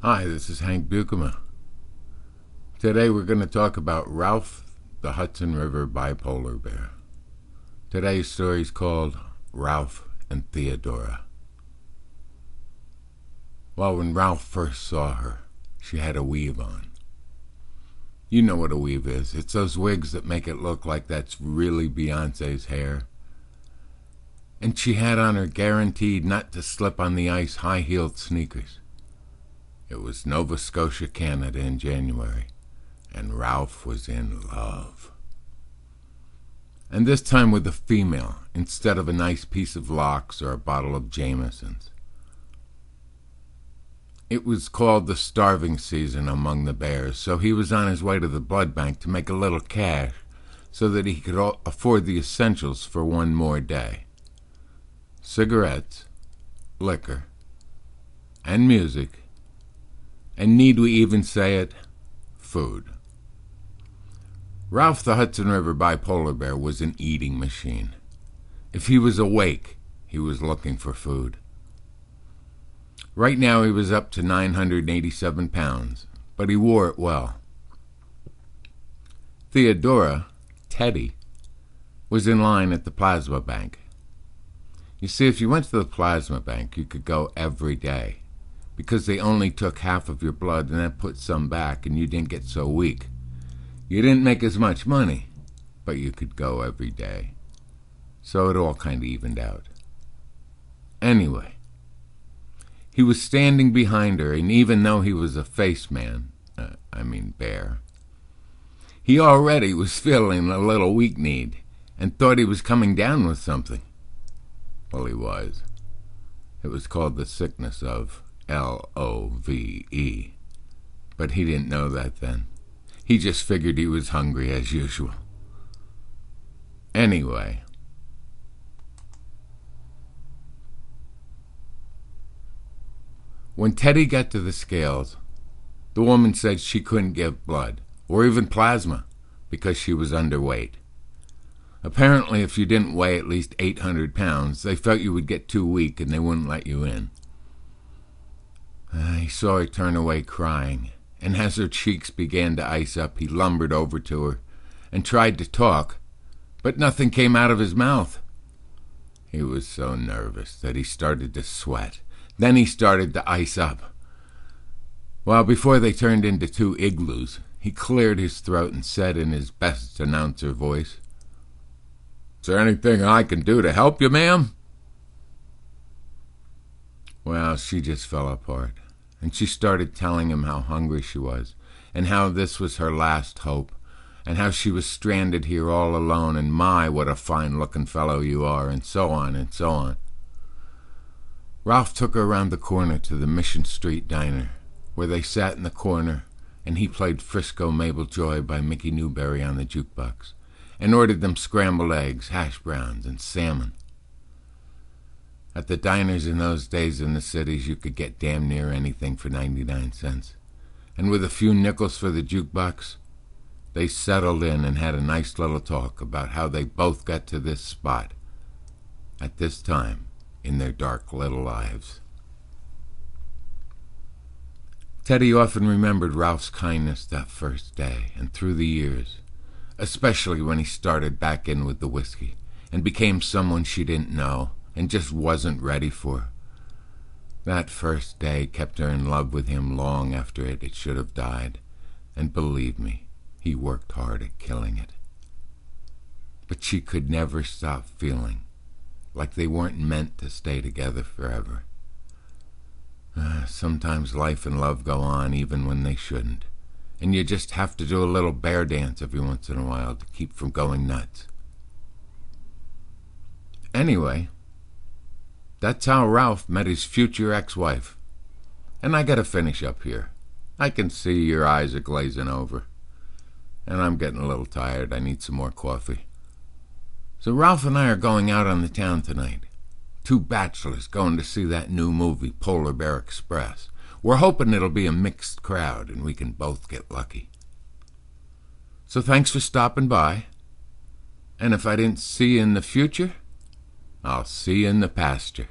Hi, this is Hank Beukema. Today we're going to talk about Ralph the Hudson River bipolar bear. Today's story is called Ralph and Theodora. Well, when Ralph first saw her, she had a weave on. You know what a weave is. It's those wigs that make it look like that's really Beyonce's hair. And she had on her guaranteed not to slip on the ice high-heeled sneakers. It was Nova Scotia, Canada in January, and Ralph was in love. And this time with a female, instead of a nice piece of locks or a bottle of Jameson's. It was called the starving season among the bears, so he was on his way to the blood bank to make a little cash so that he could afford the essentials for one more day. Cigarettes, liquor, and music, and need we even say it, food. Ralph the Hudson River bipolar bear was an eating machine. If he was awake, he was looking for food. Right now he was up to 987 pounds, but he wore it well. Theodora, Teddy, was in line at the plasma bank. You see, if you went to the plasma bank, you could go every day, because they only took half of your blood and then put some back, and you didn't get so weak. You didn't make as much money, but you could go every day. So it all kind of evened out. Anyway, he was standing behind her, and even though he was a face man, bear, he already was feeling a little weak-kneed and thought he was coming down with something. Well, he was. It was called the sickness of L-O-V-E. But he didn't know that then. He just figured he was hungry as usual. Anyway, when Teddy got to the scales, the woman said she couldn't give blood, or even plasma, because she was underweight. Apparently, if you didn't weigh at least 800 pounds, they felt you would get too weak and they wouldn't let you in. He saw her turn away crying, and as her cheeks began to ice up, he lumbered over to her and tried to talk, but nothing came out of his mouth. He was so nervous that he started to sweat. Then he started to ice up. Well, before they turned into two igloos, he cleared his throat and said in his best announcer voice, "Is there anything I can do to help you, ma'am?" Well, she just fell apart, and she started telling him how hungry she was, and how this was her last hope, and how she was stranded here all alone, and my, what a fine-looking fellow you are, and so on and so on. Ralph took her around the corner to the Mission Street diner, where they sat in the corner, and he played Frisco Mabel Joy by Mickey Newberry on the jukebox, and ordered them scrambled eggs, hash browns, and salmon. At the diners in those days in the cities, you could get damn near anything for 99 cents. And with a few nickels for the jukebox, they settled in and had a nice little talk about how they both got to this spot at this time in their dark little lives. Teddy often remembered Ralph's kindness that first day and through the years, especially when he started back in with the whiskey and became someone she didn't know and just wasn't ready for. That first day kept her in love with him long after it should have died, and believe me, he worked hard at killing it. But she could never stop feeling like they weren't meant to stay together forever. Sometimes life and love go on even when they shouldn't, and you just have to do a little bear dance every once in a while to keep from going nuts. Anyway, that's how Ralph met his future ex-wife. And I gotta finish up here. I can see your eyes are glazing over. And I'm getting a little tired. I need some more coffee. So Ralph and I are going out on the town tonight. Two bachelors going to see that new movie, Polar Bear Express. We're hoping it'll be a mixed crowd and we can both get lucky. So thanks for stopping by. And if I didn't see you in the future, I'll see you in the pasture.